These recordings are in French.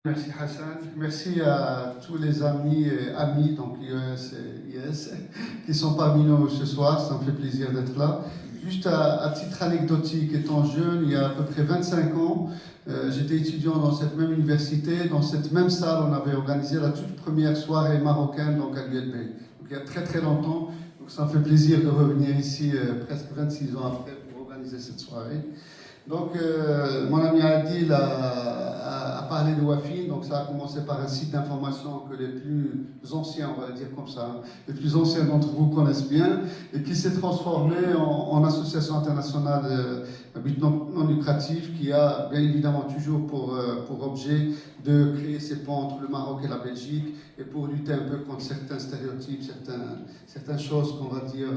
Merci Hassan, merci à tous les amis et amis, donc IES et IS, qui sont parmi nous ce soir, ça me fait plaisir d'être là. Juste à titre anecdotique, étant jeune, il y a à peu près 25 ans, j'étais étudiant dans cette même université, dans cette même salle, on avait organisé la toute première soirée marocaine donc à l'ULB. Donc il y a très très longtemps, donc ça me fait plaisir de revenir ici presque 26 ans après pour organiser cette soirée. Donc, mon ami Adil a parlé de Wafi, donc ça a commencé par un site d'information que les plus anciens, on va le dire comme ça, hein, les plus anciens d'entre vous connaissent bien, et qui s'est transformé en association internationale à but non lucratif, qui a bien évidemment toujours pour objet de créer ces ponts entre le Maroc et la Belgique, et pour lutter un peu contre certains stéréotypes, certaines choses qu'on va dire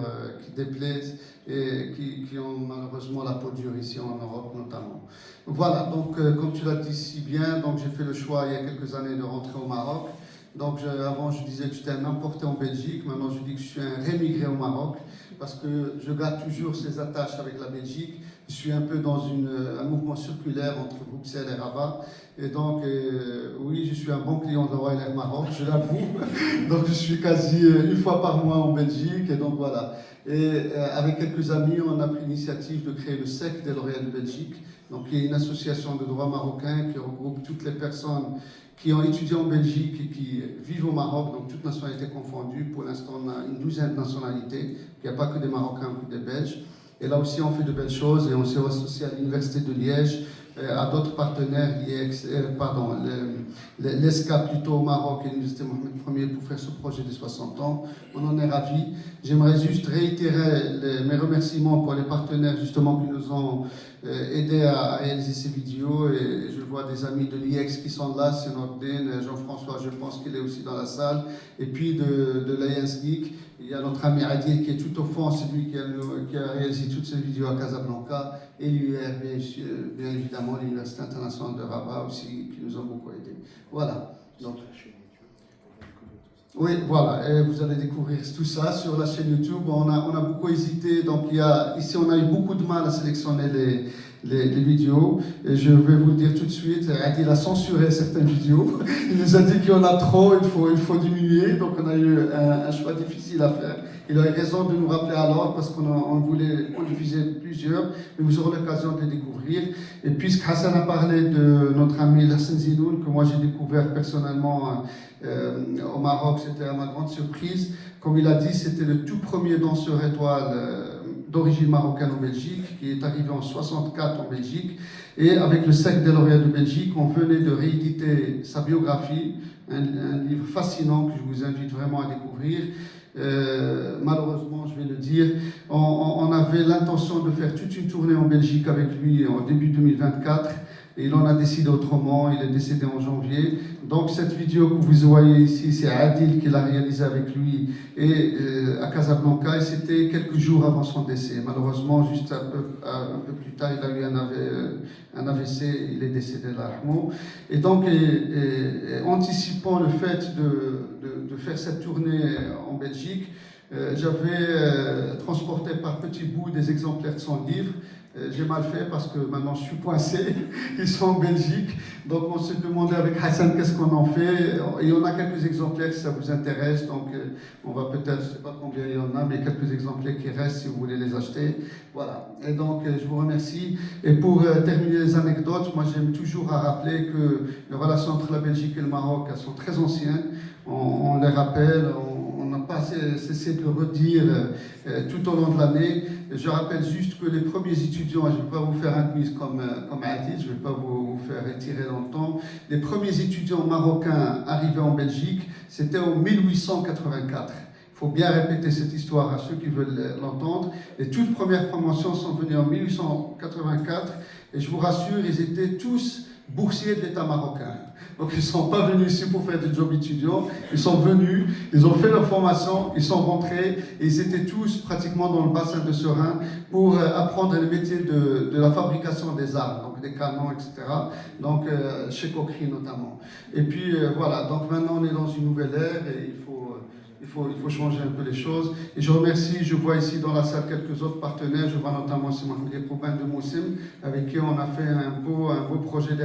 qui déplaisent et qui ont malheureusement la peau dure ici en Europe notamment. Voilà, donc comme tu l'as dit si bien, donc j'ai fait le choix il y a quelques années de rentrer au Maroc. Donc avant je disais que j'étais un importé en Belgique, maintenant je dis que je suis un rémigré au Maroc parce que je garde toujours ces attaches avec la Belgique. Je suis un peu dans un mouvement circulaire entre Bruxelles et Rabat. Et donc, oui, je suis un bon client de Royal Air Maroc, je l'avoue. Donc, je suis quasi une fois par mois en Belgique. Et donc, voilà. Et avec quelques amis, on a pris l'initiative de créer le SEC des lauréats de Belgique. Donc, il y a une association de droit marocain qui regroupe toutes les personnes qui ont étudié en Belgique et qui vivent au Maroc, donc toutes nationalités confondues. Pour l'instant, on a une douzaine de nationalités. Il n'y a pas que des Marocains ou que des Belges. Et là aussi, on fait de belles choses et on s'est associé à l'Université de Liège, à d'autres partenaires, l'ESCA plutôt au Maroc et l'Université Mohamed Ier pour faire ce projet des 60 ans. On en est ravis. J'aimerais juste réitérer mes remerciements pour les partenaires justement qui nous ont aidés à réaliser ces vidéos. Et je vois des amis de l'IEX qui sont là, c'est Nordin, Jean-François, je pense qu'il est aussi dans la salle. Et puis de l'Alliance Geek. Il y a notre ami Adil qui est tout au fond, c'est lui qui a réalisé toutes ces vidéos à Casablanca, et l'UR, bien évidemment, l'Université internationale de Rabat aussi, qui nous ont beaucoup aidés. Voilà. Donc, oui, voilà, et vous allez découvrir tout ça sur la chaîne YouTube. On a beaucoup hésité, donc ici on a eu beaucoup de mal à sélectionner les vidéos. Et je vais vous le dire tout de suite, Adil a censuré certaines vidéos. Il nous a dit qu'il y en a trop, il faut diminuer. Donc on a eu un choix difficile à faire. Il a eu raison de nous rappeler à l'ordre parce qu'on voulait en diffuser plusieurs, mais vous aurez l'occasion de les découvrir. Et puisque Hassan a parlé de notre ami Hassan Zinoun, que moi j'ai découvert personnellement au Maroc, c'était à ma grande surprise. Comme il a dit, c'était le tout premier danseur étoile d'origine marocaine en Belgique, qui est arrivé en 64 en Belgique. Et avec le SEC des lauréats de Belgique, on venait de rééditer sa biographie, un livre fascinant que je vous invite vraiment à découvrir. Malheureusement, je vais le dire, on avait l'intention de faire toute une tournée en Belgique avec lui en début 2024. Et il en a décidé autrement, il est décédé en janvier. Donc cette vidéo que vous voyez ici, c'est Adil qui l'a réalisée avec lui et à Casablanca, et c'était quelques jours avant son décès. Malheureusement, juste un peu plus tard, il a eu un AVC, il est décédé là. Et donc, anticipant le fait de faire cette tournée en Belgique, j'avais transporté par petits bouts des exemplaires de son livre. J'ai mal fait parce que maintenant je suis coincé, ils sont en Belgique, donc on s'est demandé avec Hassan qu'est-ce qu'on en fait, et on a quelques exemplaires si ça vous intéresse, donc on va peut-être, je ne sais pas combien il y en a, mais quelques exemplaires qui restent si vous voulez les acheter, voilà. Et donc je vous remercie, et pour terminer les anecdotes, moi j'aime toujours à rappeler que les relations entre la Belgique et le Maroc, elles sont très anciennes, on les rappelle, on n'a pas cessé de le redire tout au long de l'année. Je rappelle juste que les premiers étudiants, je ne vais pas vous faire un quiz comme Adil, je ne vais pas vous faire étirer dans le temps. Les premiers étudiants marocains arrivés en Belgique, c'était en 1884. Il faut bien répéter cette histoire à ceux qui veulent l'entendre. Les toutes premières promotions sont venues en 1884 et je vous rassure, ils étaient tous boursiers de l'État marocain. Donc ils ne sont pas venus ici pour faire des jobs étudiants, ils sont venus, ils ont fait leur formation, ils sont rentrés et ils étaient tous pratiquement dans le bassin de Serein pour apprendre le métier de la fabrication des armes, donc des canons, etc. Donc chez Coquerie notamment. Et puis voilà, donc maintenant on est dans une nouvelle ère et il faut changer un peu les choses. Et je remercie, je vois ici dans la salle quelques autres partenaires, je vois notamment Mohamed Proban de Moussim, avec qui on a fait un beau projet